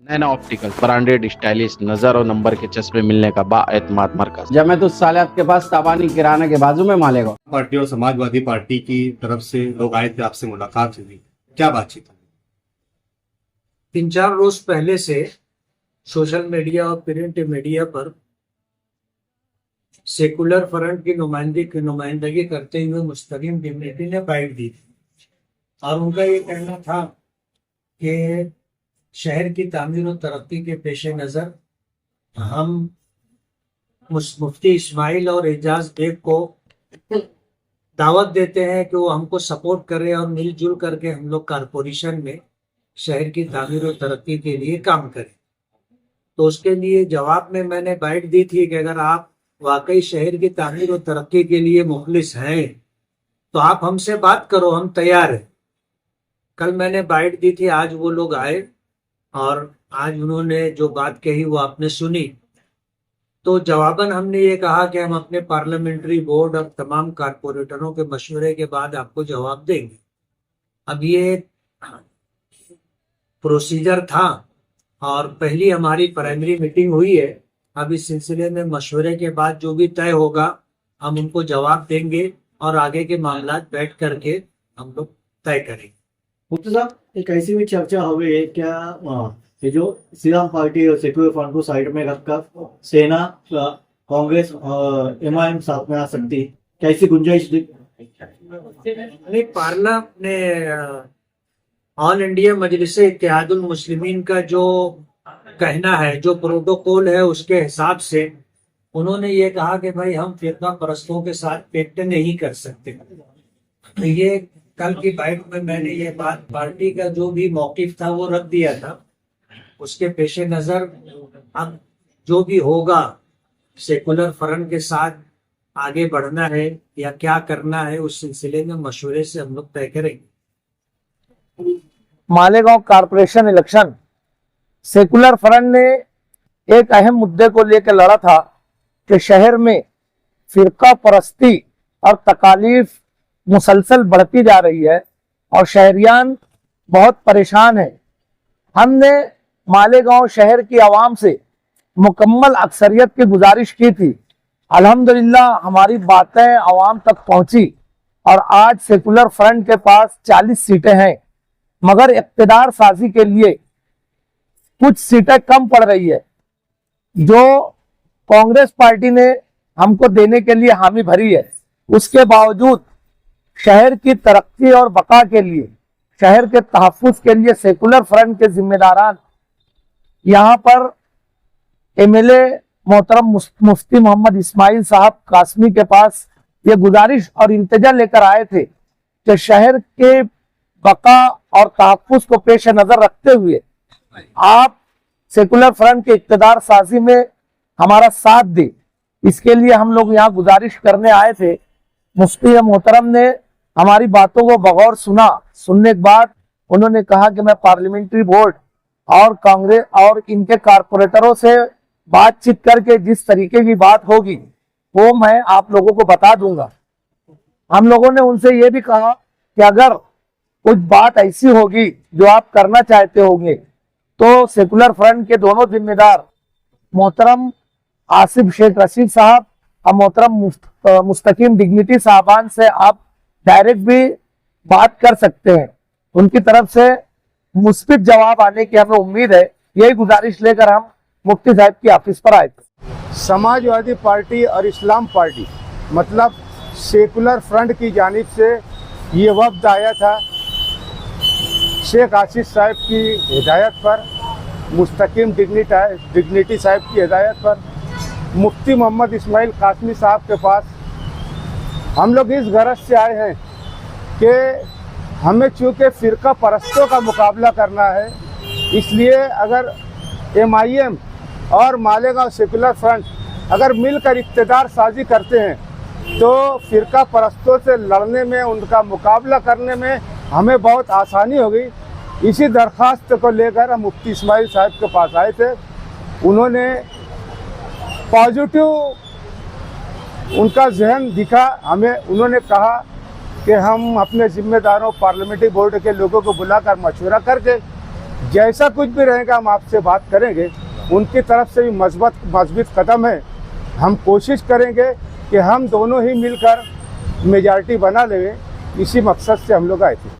नैना opticals, branded stylish नजर और number के चश्मे मिलने का बाएतमाद मरकज। जब मैं तो सालियात के पास ताबानी किराना के बाजू में मालेगा। पार्टी और समाजवादी पार्टी की तरफ से लोग आए थे, आपसे मुलाकात हुई, क्या बातचीत हुई? 3-4 रोज पहले से सोशल मीडिया और प्रिंट मीडिया पर सेकुलर फ्रंट की नुमाइंदगी करते हुए मुस्तकीम डिग्निटी ने बाइट दी थी और उनका ये कहना था कि शहर की तामीर और तरक्की के पेश नज़र हम मुफ्ती इस्माइल और एजाज बेग को दावत देते हैं कि वो हमको सपोर्ट करें और मिलजुल करके हम लोग कारपोरेशन में शहर की तामीर और तरक्की के लिए काम करें। तो उसके लिए जवाब में मैंने बाइट दी थी कि अगर आप वाकई शहर की तामीर और तरक्की के लिए मुखलिस हैं तो आप हमसे बात करो, हम तैयार हैं। कल मैंने बाइट दी थी, आज वो लोग आए और आज उन्होंने जो बात कही वो आपने सुनी। तो जवाबन हमने ये कहा कि हम अपने पार्लियामेंट्री बोर्ड और तमाम कारपोरेटरों के मशवरे के बाद आपको जवाब देंगे। अब ये प्रोसीजर था और पहली हमारी प्राइमरी मीटिंग हुई है। अब इस सिलसिले में मशवरे के बाद जो भी तय होगा हम उनको जवाब देंगे और आगे के मामला बैठ करके हम लोग तय करेंगे। मुफ्ती साहब, एक ऐसी भी चर्चा हो गई है क्या ये जो श्रीराम पार्टी और सेक्युलर फ्रंट को साइड में रखकर सेना, कांग्रेस और एमआईएम साथ में आ सकती, क्या ऐसी गुंजाइश? पार्ला ने ऑल इंडिया मजलिस इत्तेहादुल मुस्लिमीन का जो कहना है, जो प्रोटोकॉल है, उसके हिसाब से उन्होंने ये कहा कि भाई हम फिरका परस्तों के साथ पेट नहीं कर सकते। तो ये कल की बाइट में मैंने ये बात, पार्टी का जो भी मौकिफ था वो रख दिया था। उसके पेश नजर अब जो भी होगा सेकुलर फ्रंट के साथ आगे बढ़ना है या क्या करना है, उस सिलसिले में मशवरे से हम लोग तय करेंगे। Malegaon corporation election secular front ने एक अहम मुद्दे को लेकर लड़ा था कि शहर में फिरका परस्ती और तकालीफ मुसलसल बढ़ती जा रही है और शहरियान बहुत परेशान है। हमने मालेगांव शहर की आवाम से मुकम्मल अक्सरियत की गुजारिश की थी। अल्हम्दुलिल्लाह हमारी बातें आवाम तक पहुंची और आज सेकुलर फ्रंट के पास 40 सीटें हैं, मगर इक़्तिदार साजी के लिए कुछ सीटें कम पड़ रही है। जो कांग्रेस पार्टी ने हमको देने के लिए हामी भरी है, उसके बावजूद शहर की तरक्की और बका के लिए, शहर के तहफ़्फ़ुज़ के लिए सेकुलर फ्रंट के जिम्मेदारान यहाँ पर एमएलए मोहतरम मुफ्ती मोहम्मद इस्माइल साहब कासमी के पास ये गुजारिश और इल्तिजा लेकर आए थे कि शहर के बका और तहफ़्फ़ुज़ को पेश नजर रखते हुए आप सेकुलर फ्रंट के इक़्तिदार साजी में हमारा साथ दे। इसके लिए हम लोग यहाँ गुजारिश करने आए थे। मुफ्ती मोहतरम ने हमारी बातों को बगौर सुना। सुनने के बाद उन्होंने कहा कि मैं पार्लियामेंट्री बोर्ड और कांग्रेस और इनके कारपोरेटरों से बातचीत करके जिस तरीके की बात होगी वो मैं आप लोगों को बता दूंगा। हम लोगों ने उनसे ये भी कहा कि अगर कुछ बात ऐसी होगी जो आप करना चाहते होंगे तो सेकुलर फ्रंट के दोनों जिम्मेदार मोहतरम आसिफ शेख रशीद साहब और मोहतरम मुस्तकीम डिग्निटी साहबान से आप डायरेक्ट भी बात कर सकते हैं। उनकी तरफ से मुस्बित जवाब आने की हमें उम्मीद है। यही गुजारिश लेकर हम मुफ्ती साहब की ऑफिस पर आए थे। समाजवादी पार्टी और इस्लाम पार्टी मतलब सेकुलर फ्रंट की जानिब से ये वफ्द आया था। शेख आसिफ साहब की हिदायत पर, मुस्तकीम डिग्निटी साहब की हिदायत पर, मुफ्ती मोहम्मद इस्माइल कासमी साहब के पास हम लोग इस गरज से आए हैं कि हमें चूँकि फ़िरका परस्तों का मुकाबला करना है, इसलिए अगर एमआईएम और मालेगांव सेकुलर फ्रंट अगर मिलकर इक़्तिदार साजी करते हैं तो फ़िरका परस्तों से लड़ने में, उनका मुकाबला करने में हमें बहुत आसानी होगी। इसी दरख्वास्त को लेकर हम मुफ्ती इस्माइल साहब के पास आए थे। उन्होंने पॉजिटिव उनका जहन दिखा हमें। उन्होंने कहा कि हम अपने जिम्मेदारों पार्लियामेंट्री बोर्ड के लोगों को बुलाकर मशवरा करके जैसा कुछ भी रहेगा हम आपसे बात करेंगे। उनकी तरफ से भी मजबूत कदम है। हम कोशिश करेंगे कि हम दोनों ही मिलकर मेजॉरिटी बना लें। इसी मकसद से हम लोग आए थे।